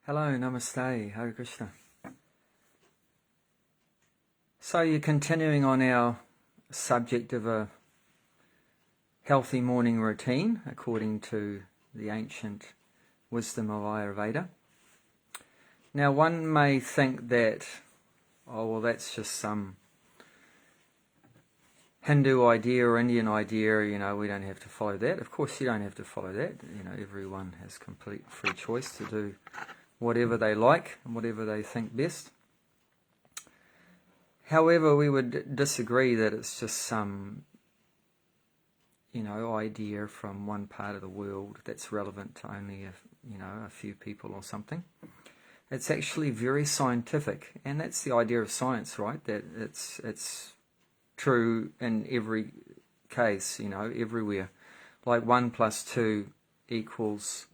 Hello, Namaste, Hare Krishna. So you're continuing on our subject of a healthy morning routine according to the ancient wisdom of Ayurveda. Now one may think that, oh well, that's just some Hindu idea or Indian idea, we don't have to follow that. Of course you don't have to follow that. Everyone has complete free choice to do whatever they like and whatever they think best. However, we would disagree that it's just some, idea from one part of the world that's relevant to only a few people or something. It's actually very scientific, and that's the idea of science, right? That it's true in every case, everywhere. Like 1 + 2 =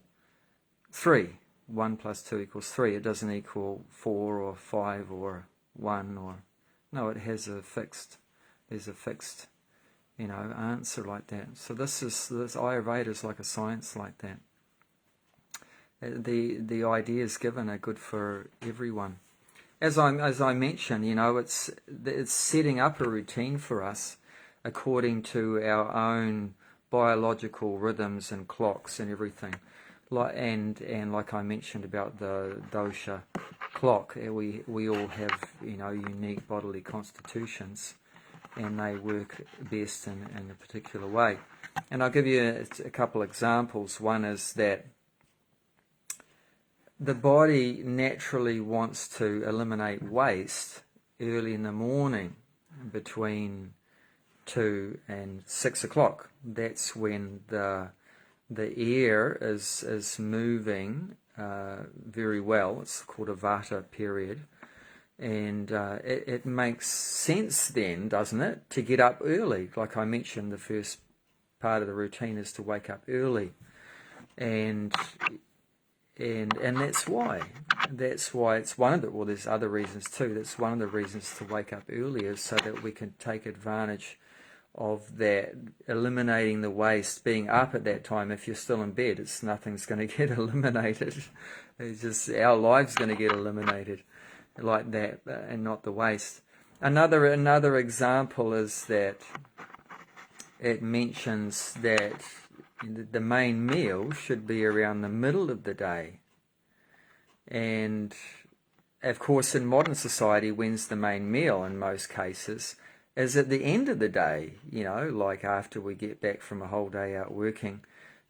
3. 1 + 2 = 3. It doesn't equal 4 or 5 or 1 or... No, it has there's a fixed, answer like that. So this Ayurveda is like a science like that. The ideas given are good for everyone. As I mentioned, it's setting up a routine for us according to our own biological rhythms and clocks and everything. And like I mentioned about the dosha clock, we all have unique bodily constitutions, and they work best in a particular way. And I'll give you a couple examples. One is that the body naturally wants to eliminate waste early in the morning between 2 and 6 o'clock. That's when the air is moving very well. It's called a vata period. And it makes sense then, doesn't it, to get up early. Like I mentioned, the first part of the routine is to wake up early. And that's why. That's why it's one of the... Well, there's other reasons too. That's one of the reasons to wake up early, is so that we can take advantage of that, eliminating the waste. Being up at that time, if you're still in bed, nothing's going to get eliminated. It's just our life's going to get eliminated like that, and not the waste. Another example is that it mentions that the main meal should be around the middle of the day. And of course in modern society, when's the main meal in most cases? Is at the end of the day, like after we get back from a whole day out working,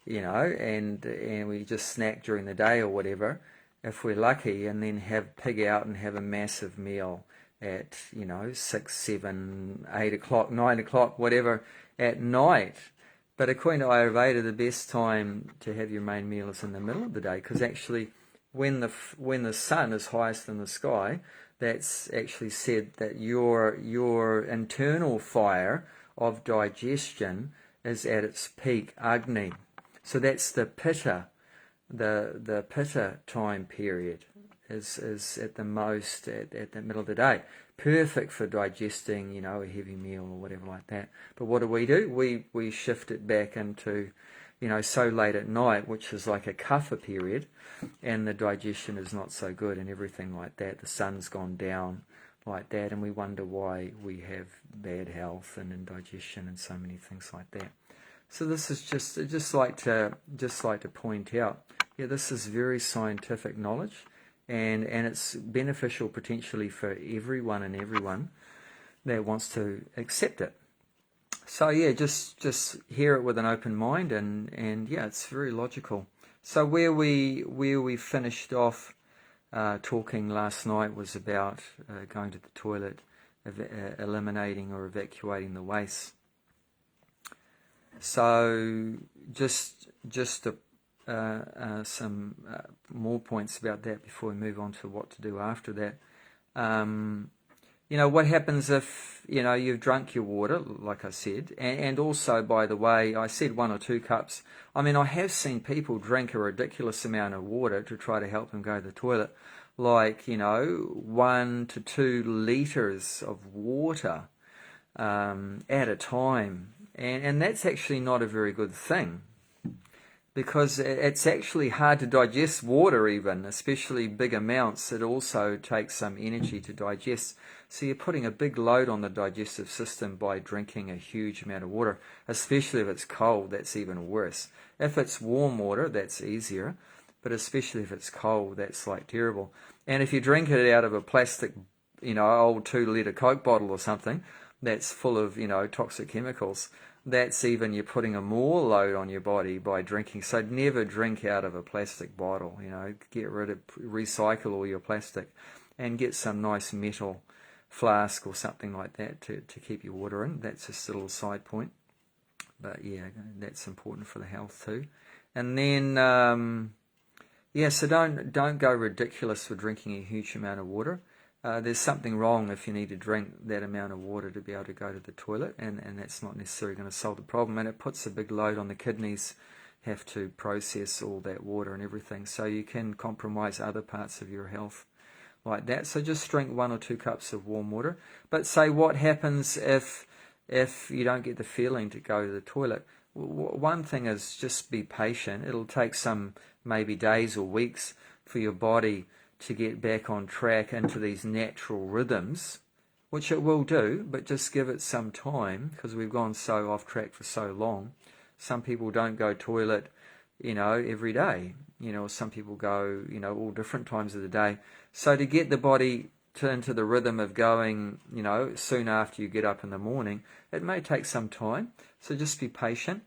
and we just snack during the day or whatever, if we're lucky, and then pig out and have a massive meal at 6, 7, 8 o'clock, 9 o'clock, whatever, at night. But according to Ayurveda, the best time to have your main meal is in the middle of the day, because actually when the sun is highest in the sky, that's actually said that your internal fire of digestion is at its peak, Agni. So that's the pitta. The pitta time period is at the most at the middle of the day. Perfect for digesting, a heavy meal or whatever like that. But what do? We shift it back into, so late at night, which is like a kapha period, and the digestion is not so good and everything like that. The sun's gone down like that, and we wonder why we have bad health and indigestion and so many things like that. So this is just like to point out, this is very scientific knowledge, and it's beneficial potentially for everyone that wants to accept it. So just hear it with an open mind, and it's very logical. So where we finished off talking last night was about going to the toilet, eliminating or evacuating the waste. So just some more points about that before we move on to what to do after that. What happens if you've drunk your water, like I said, and also, by the way, I said 1 or 2 cups. I mean, I have seen people drink a ridiculous amount of water to try to help them go to the toilet, like 1 to 2 liters of water at a time. And that's actually not a very good thing. because it's actually hard to digest water even, especially big amounts. It also takes some energy to digest. So you're putting a big load on the digestive system by drinking a huge amount of water, especially if it's cold. That's even worse. If it's warm water, that's easier, but especially if it's cold, that's like terrible. And if you drink it out of a plastic, old 2-litre Coke bottle or something that's full of, toxic chemicals, that's even, you're putting a more load on your body by drinking. So never drink out of a plastic bottle. Recycle all your plastic and get some nice metal flask or something like that to keep your water in. That's just a little side point. But yeah, that's important for the health too. And then, so don't go ridiculous for drinking a huge amount of water. There's something wrong if you need to drink that amount of water to be able to go to the toilet, and that's not necessarily going to solve the problem, and it puts a big load on the kidneys, have to process all that water and everything, so you can compromise other parts of your health like that. So just drink 1 or 2 cups of warm water. But say, what happens if you don't get the feeling to go to the toilet? One thing is just be patient. It'll take some maybe days or weeks for your body to get back on track into these natural rhythms, which it will do, but just give it some time, because we've gone so off track for so long. Some people don't go toilet, every day. Some people go, all different times of the day. So to get the body into the rhythm of going, soon after you get up in the morning, it may take some time. So just be patient.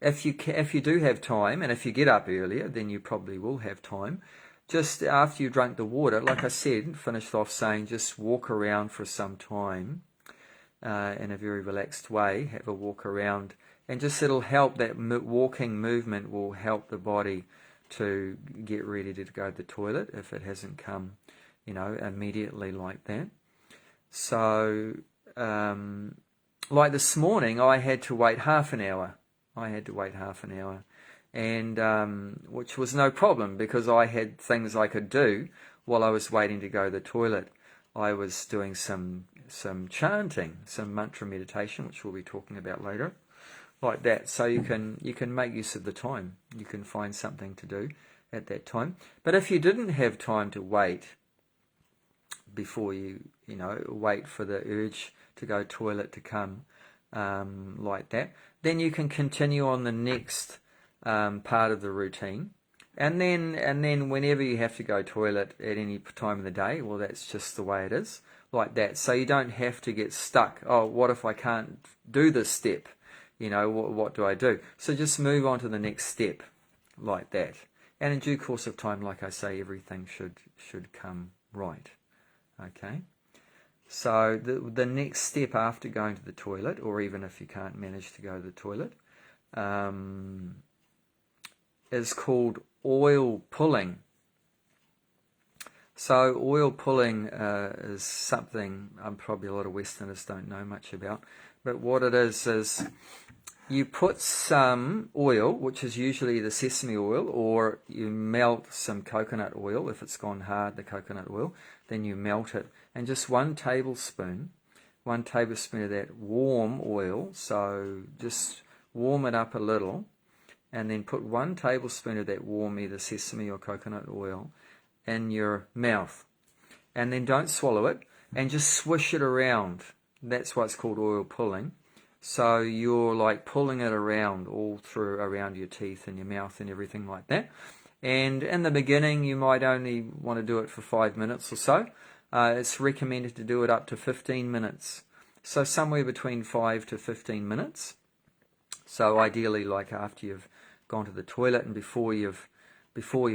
If you do have time, and if you get up earlier, then you probably will have time. Just after you drunk the water, like I said, finished off saying, just walk around for some time in a very relaxed way. Have a walk around, and just it'll help. That walking movement will help the body to get ready to go to the toilet if it hasn't come, immediately like that. So, like this morning, I had to wait half an hour. And which was no problem, because I had things I could do while I was waiting to go to the toilet. I was doing some chanting, some mantra meditation, which we'll be talking about later, like that. So you can make use of the time. You can find something to do at that time. But if you didn't have time to wait before wait for the urge to go toilet to come, like that, then you can continue on the next part of the routine, and then whenever you have to go toilet at any time of the day, well, that's just the way it is, like that. So you don't have to get stuck. Oh, what if I can't do this step? What do I do? So just move on to the next step, like that. And in due course of time, like I say, everything should come right. Okay. So the next step after going to the toilet, or even if you can't manage to go to the toilet, is called oil pulling. So oil pulling is something probably a lot of Westerners don't know much about. But what it is you put some oil, which is usually the sesame oil, or you melt some coconut oil. If it's gone hard, the coconut oil, then you melt it. And just 1 tablespoon of that warm oil, so just warm it up a little, and then put 1 tablespoon of that warm, either sesame or coconut oil, in your mouth. And then don't swallow it, and just swish it around. That's why it's called oil pulling. So you're like pulling it around around your teeth and your mouth and everything like that. And in the beginning, you might only want to do it for 5 minutes or so. It's recommended to do it up to 15 minutes. So somewhere between 5 to 15 minutes. So ideally, like after you've gone to the toilet and before you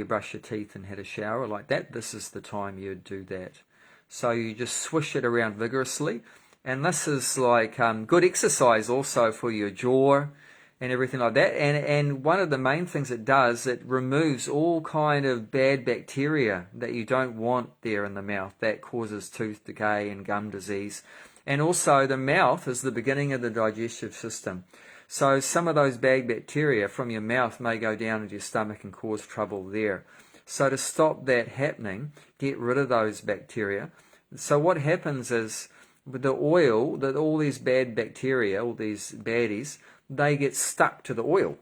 brush your teeth and had a shower like that, this is the time you'd do that. So you just swish it around vigorously. And this is like good exercise also for your jaw and everything like that. And one of the main things it does, it removes all kind of bad bacteria that you don't want there in the mouth. That causes tooth decay and gum disease. And also the mouth is the beginning of the digestive system. So some of those bad bacteria from your mouth may go down into your stomach and cause trouble there. So to stop that happening, get rid of those bacteria. So what happens is, with the oil, that all these bad bacteria, all these baddies, they get stuck to the oil.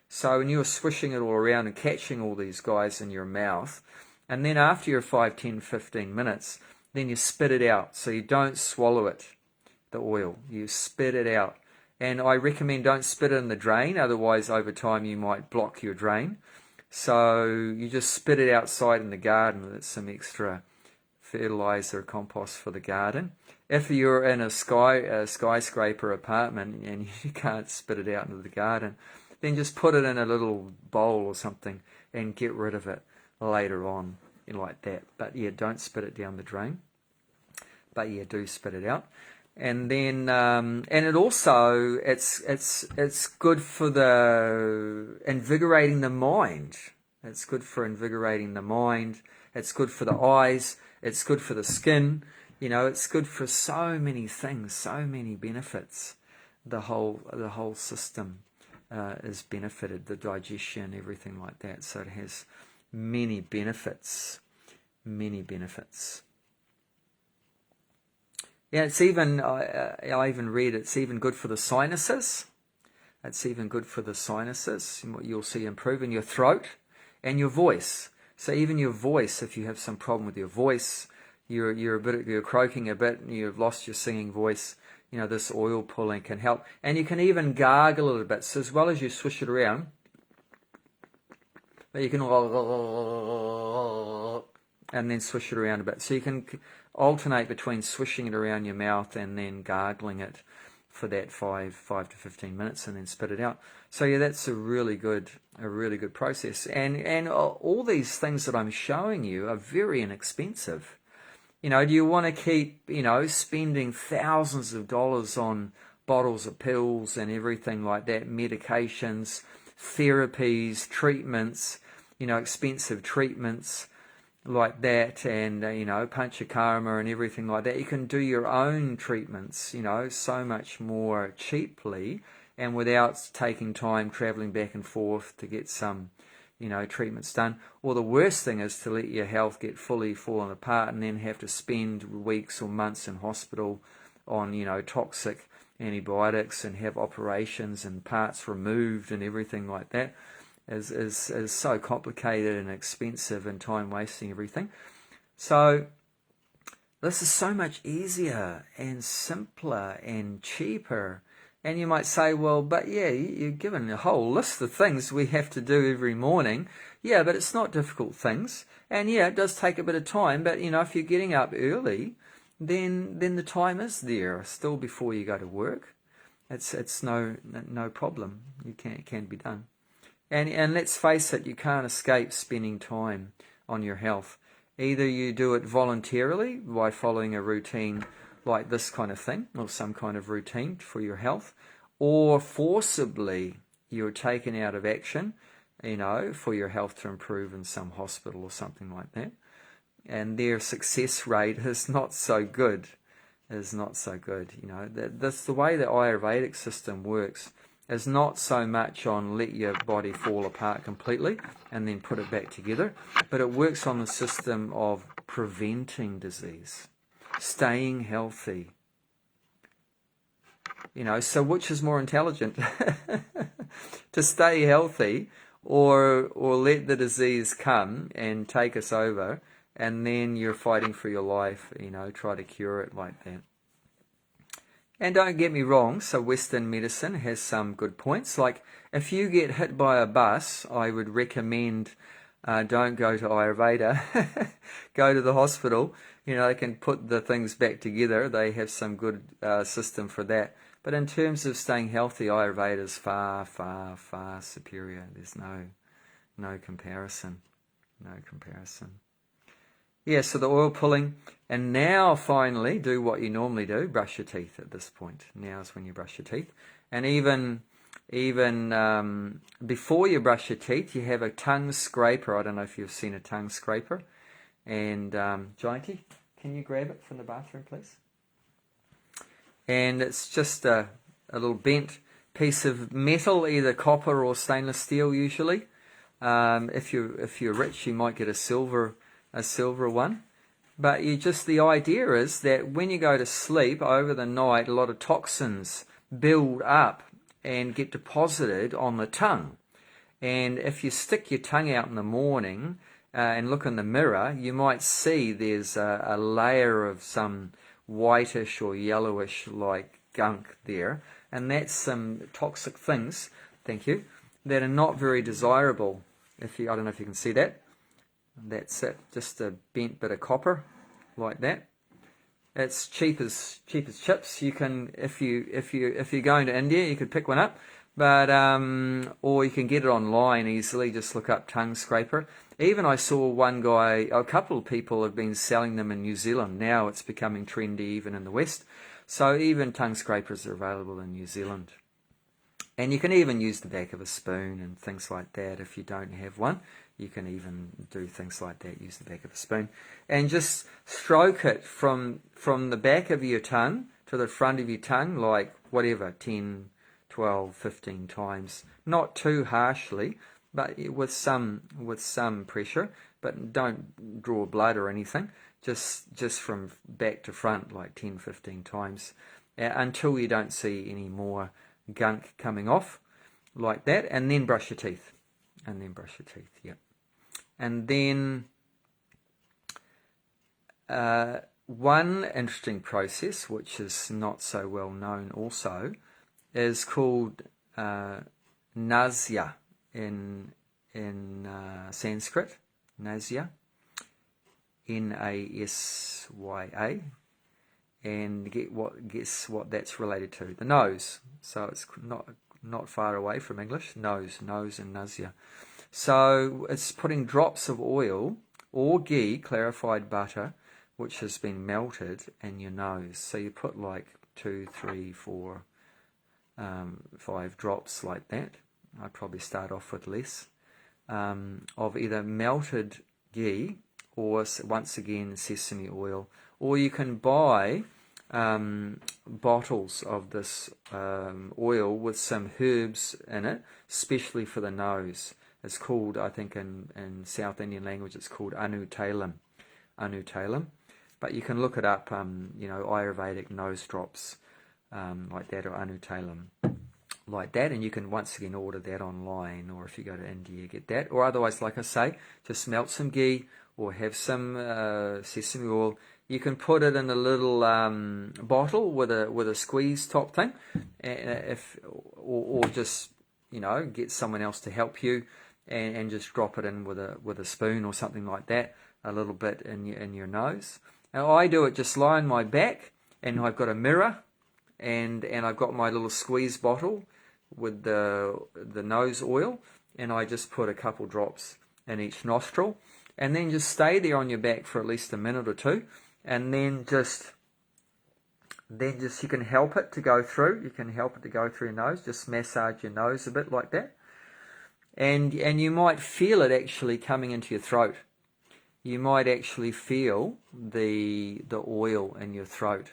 So when you're swishing it all around and catching all these guys in your mouth, and then after your 5, 10, 15 minutes, then you spit it out. So you don't swallow it, the oil. You spit it out. And I recommend don't spit it in the drain, otherwise over time you might block your drain. So you just spit it outside in the garden. That's some extra fertilizer, compost for the garden. If you're in a skyscraper apartment and you can't spit it out into the garden, then just put it in a little bowl or something and get rid of it later on, like that. But yeah, don't spit it down the drain. But yeah, do spit it out. And then, and it also, it's good for the invigorating the mind. It's good for invigorating the mind. It's good for the eyes. It's good for the skin. You know, it's good for so many things, so many benefits. The whole system is benefited, the digestion, everything like that. So it has many benefits, many benefits. Yeah, it's even, I even read it's even good for the sinuses. It's even good for the sinuses. You'll see improving your throat and your voice. So even your voice, if you have some problem with your voice, you're croaking a bit, and you've lost your singing voice, you know, this oil pulling can help. And you can even gargle a little bit. So as well as you swish it around, you can and then swish it around a bit. So you can alternate between swishing it around your mouth and then gargling it for that 5 to 15 minutes and then spit it out. So yeah, that's a really good process. And all these things that I'm showing you are very inexpensive. You know, do you want to keep, you know, spending thousands of dollars on bottles of pills and everything like that, medications, therapies, treatments, you know, expensive treatments like that, and you know, panchakarma and everything like that? You can do your own treatments, you know, so much more cheaply and without taking time traveling back and forth to get some, you know, treatments done. Or the worst thing is to let your health get fully fallen apart and then have to spend weeks or months in hospital on, you know, toxic antibiotics and have operations and parts removed and everything like that. Is so complicated and expensive and time wasting everything. So this is so much easier and simpler and cheaper. And you might say, well, but yeah, you're given a whole list of things we have to do every morning. Yeah, but it's not difficult things. And yeah, it does take a bit of time, but you know, if you're getting up early, then the time is there still before you go to work. It's no problem. It can be done. And let's face it, you can't escape spending time on your health. Either you do it voluntarily by following a routine like this kind of thing, or some kind of routine for your health, or forcibly you're taken out of action, you know, for your health to improve in some hospital or something like that. And their success rate is not so good. You know, that's the way the Ayurvedic system works. Is not so much on let your body fall apart completely and then put it back together, but it works on the system of preventing disease, staying healthy. You know, so which is more intelligent? To stay healthy or let the disease come and take us over, and then you're fighting for your life, you know, try to cure it like that. And don't get me wrong, so Western medicine has some good points. Like if you get hit by a bus, I would recommend don't go to Ayurveda, go to the hospital. You know, they can put the things back together. They have some good system for that. But in terms of staying healthy, Ayurveda is far, far, far superior. There's no comparison. No comparison. Yeah, so the oil pulling, and now finally do what you normally do, brush your teeth at this point. Now is when you brush your teeth. And even before you brush your teeth, you have a tongue scraper. I don't know if you've seen a tongue scraper. And Jayanti, can you grab it from the bathroom, please? And it's just a little bent piece of metal, either copper or stainless steel usually. If you're rich, you might get a silver one, but the idea is that when you go to sleep over the night, a lot of toxins build up and get deposited on the tongue, And if you stick your tongue out in the morning and look in the mirror, you might see there's a layer of some whitish or yellowish like gunk there, and that's some toxic things, thank you, that are not very desirable. I don't know if you can see that. That's it, just a bent bit of copper like that. It's cheap as chips. You can, if you're going to India, you could pick one up, but or you can get it online easily. Just look up tongue scraper. Even I saw one guy, a couple of people have been selling them in New Zealand. Now it's becoming trendy even in the West. So even tongue scrapers are available in New Zealand. And you can even use the back of a spoon and things like that if you don't have one. You can even do things like that, use the back of a spoon. And just stroke it from the back of your tongue to the front of your tongue, like whatever, 10, 12, 15 times. Not too harshly, but with some pressure. But don't draw blood or anything. Just from back to front, like 10, 15 times, until you don't see any more gunk coming off, like that. And then brush your teeth. Yep. And then one interesting process, which is not so well known also, is called nasya in Sanskrit. Nasya, Nasya, and guess what that's related to? The nose. So it's not far away from English. Nose and nasya. So it's putting drops of oil or ghee, clarified butter, which has been melted, in your nose. So you put like 2, 3, 4, 5 drops like that. I'd probably start off with less of either melted ghee or, once again, sesame oil. Or you can buy bottles of this oil with some herbs in it, especially for the nose. It's called, I think in South Indian language, it's called anu tailam. But you can look it up, Ayurvedic nose drops like that, or anu tailam like that, and you can once again order that online, or if you go to India, get that. Or otherwise, like I say, just melt some ghee or have some sesame oil. You can put it in a little bottle with a squeeze top thing, or just get someone else to help you, and just drop it in with a spoon or something like that, a little bit in your nose. And I do it just lie on my back, and I've got a mirror, and I've got my little squeeze bottle with the nose oil, and I just put a couple drops in each nostril, and then just stay there on your back for at least a minute or two, and then just you can help it to go through. You can help it to go through your nose. Just massage your nose a bit like that, and you might feel it actually coming into your throat. You might actually feel the oil in your throat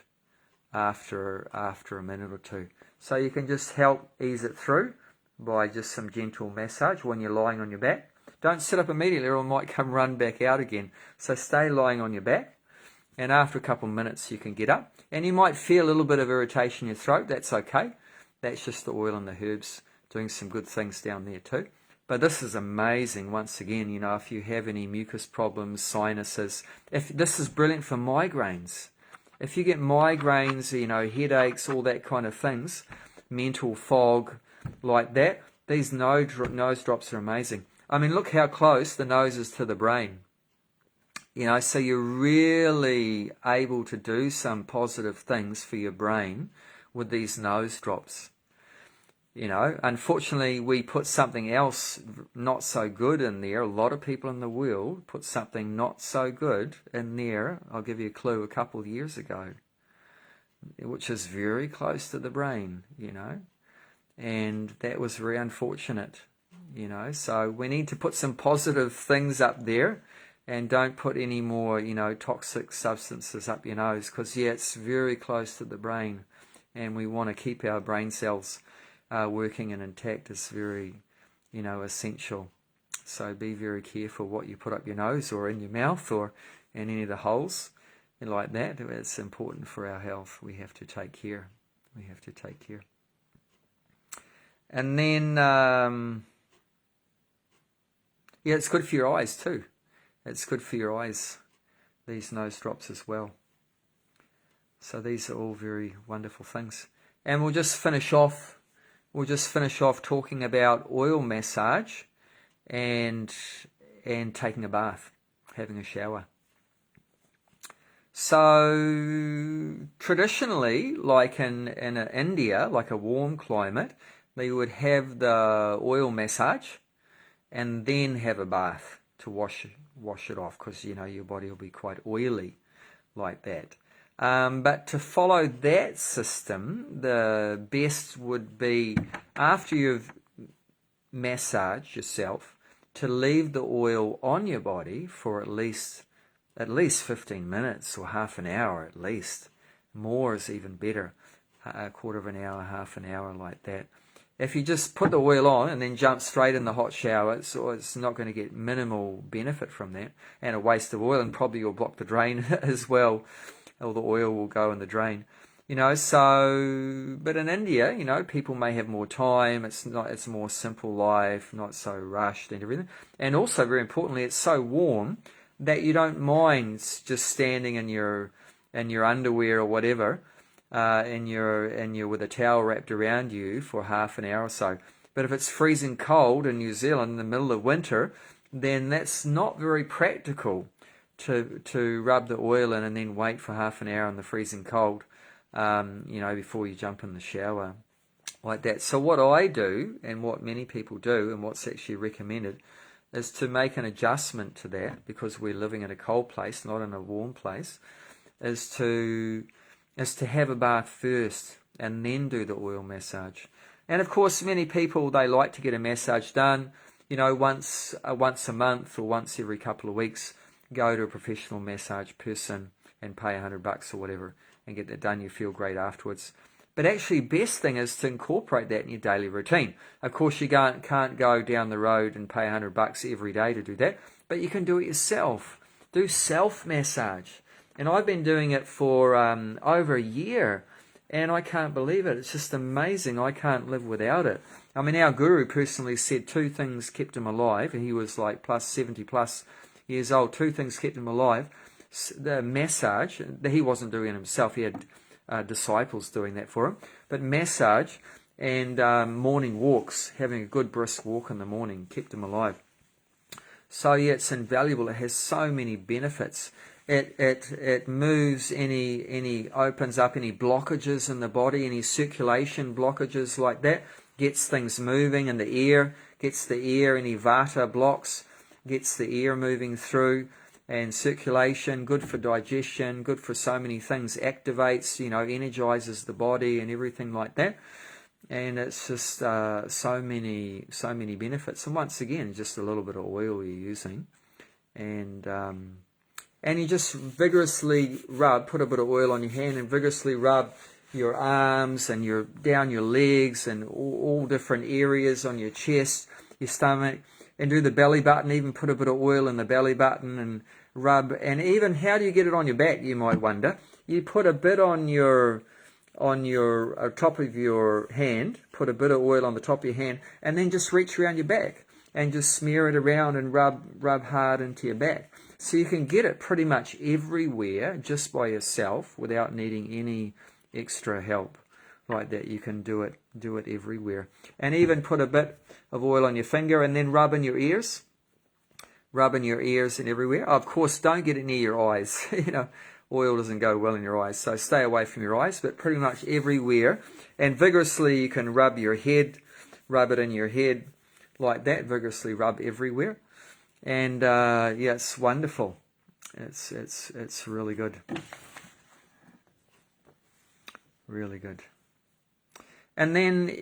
after a minute or two. So you can just help ease it through by just some gentle massage when you're lying on your back. Don't sit up immediately, or it might come run back out again. So stay lying on your back, and after a couple of minutes you can get up. And you might feel a little bit of irritation in your throat. That's okay. That's just the oil and the herbs doing some good things down there too. But this is amazing. Once again, if you have any mucus problems, sinuses, this is brilliant for migraines. If you get migraines, headaches, all that kind of things, mental fog like that, these nose drops are amazing. I mean, look how close the nose is to the brain. So you're really able to do some positive things for your brain with these nose drops. Unfortunately, we put something else not so good in there. A lot of people in the world put something not so good in there. I'll give you a clue, a couple of years ago, which is very close to the brain, and that was very unfortunate, So we need to put some positive things up there, and don't put any more, toxic substances up your nose, because, it's very close to the brain, and we want to keep our brain cells working and intact. Is very, essential. So be very careful what you put up your nose or in your mouth or in any of the holes and like that. It's important for our health. We have to take care. And then Yeah, it's good for your eyes too. It's good for your eyes, these nose drops as well. So these are all very wonderful things. And we'll just finish off talking about oil massage and taking a bath, having a shower. So traditionally, like in India, like a warm climate, they would have the oil massage and then have a bath to wash it off, because your body will be quite oily like that. But to follow that system, the best would be, after you've massaged yourself, to leave the oil on your body for at least 15 minutes or half an hour at least. More is even better, a quarter of an hour, half an hour like that. If you just put the oil on and then jump straight in the hot shower, it's not going to get minimal benefit from that, and a waste of oil, and probably you'll block the drain as well. All the oil will go in the drain. But in India, people may have more time. It's a more simple life, not so rushed and everything. And also, very importantly, it's so warm that you don't mind just standing in your underwear or whatever, and you're with a towel wrapped around you for half an hour or so. But if it's freezing cold in New Zealand in the middle of winter, then that's not very practical to rub the oil in and then wait for half an hour in the freezing cold, before you jump in the shower like that. So what I do, and what many people do, and what's actually recommended, is to make an adjustment to that, because we're living in a cold place, not in a warm place, is to have a bath first and then do the oil massage. And of course, many people, they like to get a massage done, once a month or once every couple of weeks. Go to a professional massage person and pay $100 or whatever and get that done. You feel great afterwards. But actually, best thing is to incorporate that in your daily routine. Of course, you can't go down the road and pay $100 every day to do that, but you can do it yourself. Do self-massage. And I've been doing it for over a year, and I can't believe it. It's just amazing. I can't live without it. I mean, our guru personally said 2 things kept him alive, and he was like 70 plus years old. 2 things kept him alive. The massage, he wasn't doing it himself. He had disciples doing that for him. But massage and morning walks, having a good brisk walk in the morning, kept him alive. So yeah, it's invaluable. It has so many benefits. It moves opens up any blockages in the body, any circulation blockages like that, gets things moving in the ear, any vata blocks, gets the ear moving through, and circulation, good for digestion, good for so many things, activates, energizes the body and everything like that. And it's just so many benefits. And once again, just a little bit of oil you're using, and you just vigorously rub, put a bit of oil on your hand and vigorously rub your arms and down your legs and all different areas on your chest, your stomach, and do the belly button. Even put a bit of oil in the belly button and rub. And even, how do you get it on your back, you might wonder? You put a bit on your top of your hand, put a bit of oil on the top of your hand, and then just reach around your back and just smear it around and rub hard into your back. So you can get it pretty much everywhere just by yourself without needing any extra help like that. You can do it everywhere. And even put a bit of oil on your finger and then rub in your ears and everywhere. Of course, don't get it near your eyes. Oil doesn't go well in your eyes, so stay away from your eyes, but pretty much everywhere. And vigorously you can rub your head, rub it in your head like that, vigorously rub everywhere. And it's wonderful. It's really good. Really good. And then,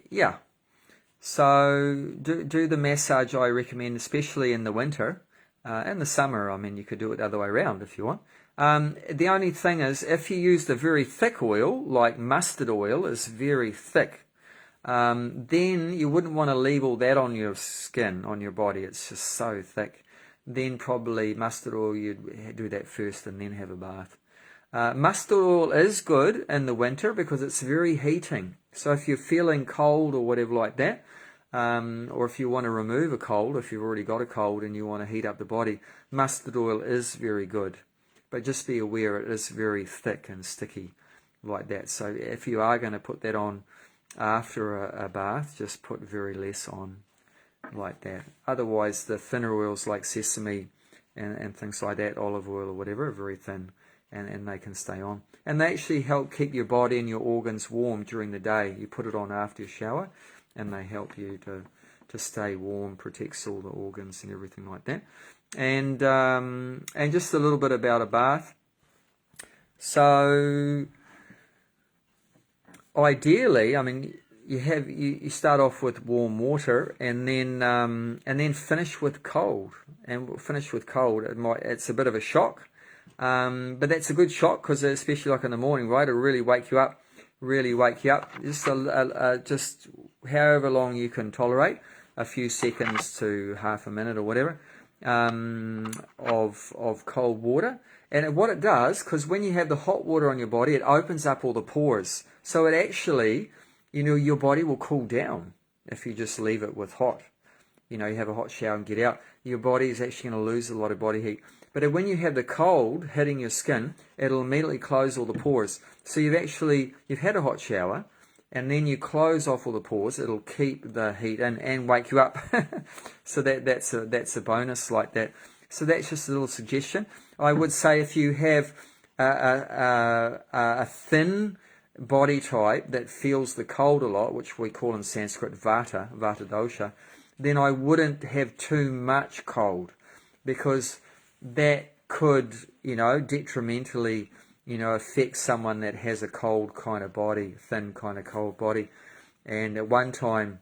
so do the massage I recommend, especially in the winter. In the summer, I mean, you could do it the other way around if you want. The only thing is, if you used a very thick oil, like mustard oil is very thick, then you wouldn't want to leave all that on your skin, on your body. It's just so thick. Then probably mustard oil, you'd do that first and then have a bath. Mustard oil is good in the winter because it's very heating. So if you're feeling cold or whatever like that, or if you want to remove a cold, if you've already got a cold and you want to heat up the body, mustard oil is very good. But just be aware it is very thick and sticky like that. So if you are going to put that on after a bath, just put very less on like that. Otherwise, the thinner oils like sesame and things like that, olive oil or whatever, are very thin and they can stay on. And they actually help keep your body and your organs warm during the day. You put it on after your shower and they help you to stay warm, protects all the organs and everything like that. And just a little bit about a bath. So ideally, I mean, you start off with warm water and then finish with cold. And finish with cold. It's a bit of a shock, but that's a good shock because especially like in the morning, right? It'll really wake you up. Just however long you can tolerate, a few seconds to half a minute or whatever, of cold water. And what it does, because when you have the hot water on your body, it opens up all the pores. So it actually, your body will cool down if you just leave it with hot. You have a hot shower and get out. Your body is actually going to lose a lot of body heat. But when you have the cold hitting your skin, it'll immediately close all the pores. So you've had a hot shower, and then you close off all the pores. It'll keep the heat in and wake you up. So that's a bonus like that. So that's just a little suggestion. I would say if you have a thin body type that feels the cold a lot, which we call in Sanskrit vata dosha, then I wouldn't have too much cold, because that could, detrimentally, affect someone that has a cold kind of body, thin kind of cold body. And at one time,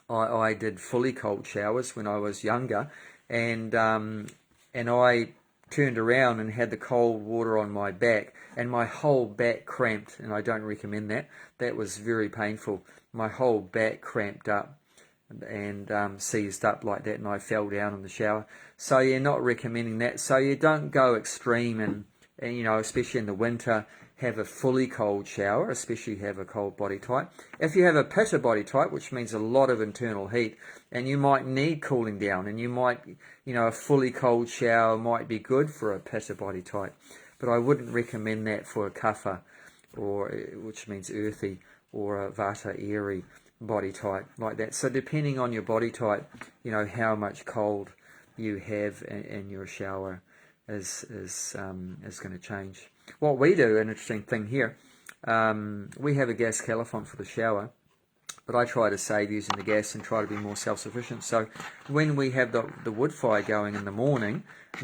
I did fully cold showers when I was younger, and I turned around and had the cold water on my back, and my whole back cramped, and I don't recommend that. That was very painful. My whole back cramped up and seized up like that, and I fell down in the shower. So you're not recommending that. So you don't go extreme and especially in the winter, have a fully cold shower, especially have a cold body type. If you have a pitta body type, which means a lot of internal heat, and you might need cooling down, and you might, a fully cold shower might be good for a pitta body type. But I wouldn't recommend that for a kapha, which means earthy, or a vata airy body type like that. So depending on your body type, how much cold you have in your shower is going to change. What we do, an interesting thing here, we have a gas calefont for the shower, but I try to save using the gas and try to be more self-sufficient. So when we have the wood fire going in the morning,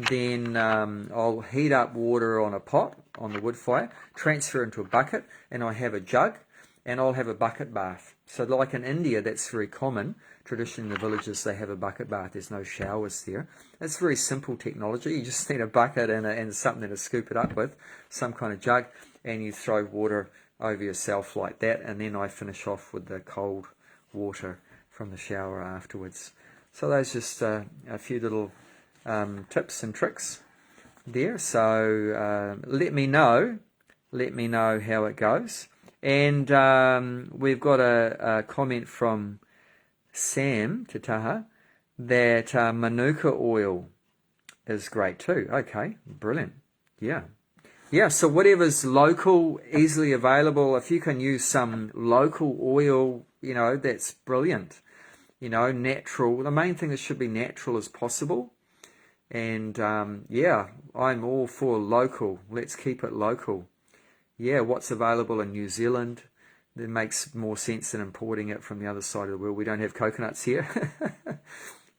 then I'll heat up water on a pot on the wood fire, transfer into a bucket, and I have a jug, and I'll have a bucket bath. So like in India, that's very common. Traditionally in the villages, they have a bucket bath. There's no showers there. It's very simple technology. You just need a bucket and something to scoop it up with, some kind of jug, and you throw water over yourself like that, and then I finish off with the cold water from the shower afterwards. So those just a few little tips and tricks there. So let me know how it goes. And we've got a comment from Sam Tataha that manuka oil is great too. Okay, brilliant. Yeah, so whatever's local, easily available, if you can use some local oil, that's brilliant. Natural. The main thing is should be natural as possible. And I'm all for local. Let's keep it local. Yeah, what's available in New Zealand, that makes more sense than importing it from the other side of the world. We don't have coconuts here.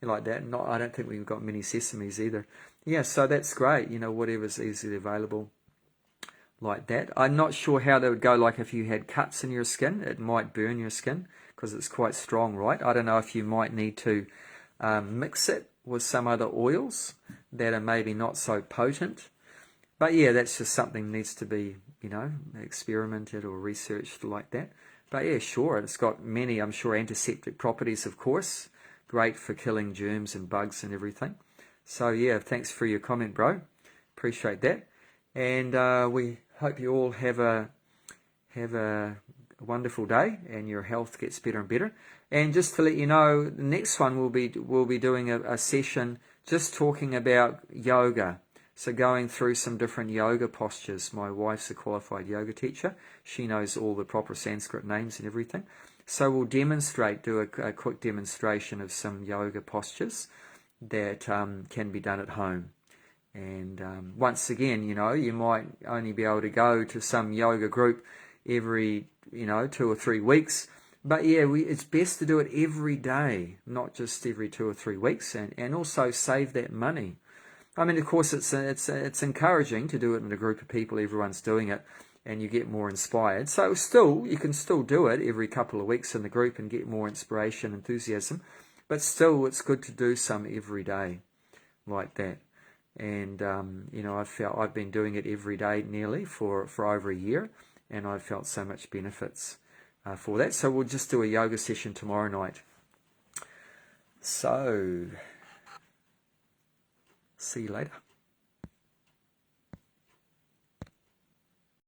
Like that. I don't think we've got many sesames either. Yeah, so that's great. Whatever's easily available like that. I'm not sure how that would go, like if you had cuts in your skin, it might burn your skin because it's quite strong, right? I don't know if you might need to mix it with some other oils that are maybe not so potent. But yeah, that's just something that needs to be, experimented or researched like that. But yeah, sure, it's got many, I'm sure, antiseptic properties, of course. Great for killing germs and bugs and everything. So yeah, thanks for your comment, bro. Appreciate that. And we hope you all have a wonderful day and your health gets better and better. And just to let you know, the next one we'll be doing a session just talking about yoga. So going through some different yoga postures. My wife's a qualified yoga teacher. She knows all the proper Sanskrit names and everything. So we'll do a quick demonstration of some yoga postures that can be done at home. And once again, you might only be able to go to some yoga group every, 2 or 3 weeks. But yeah, it's best to do it every day, not just every 2 or 3 weeks, and also save that money. I mean, of course, it's encouraging to do it in a group of people. Everyone's doing it, and you get more inspired. So you can still do it every couple of weeks in the group and get more inspiration, enthusiasm. But still, it's good to do some every day, like that. And I've been doing it every day nearly for over a year, and I've felt so much benefits for that. So we'll just do a yoga session tomorrow night. So see you later.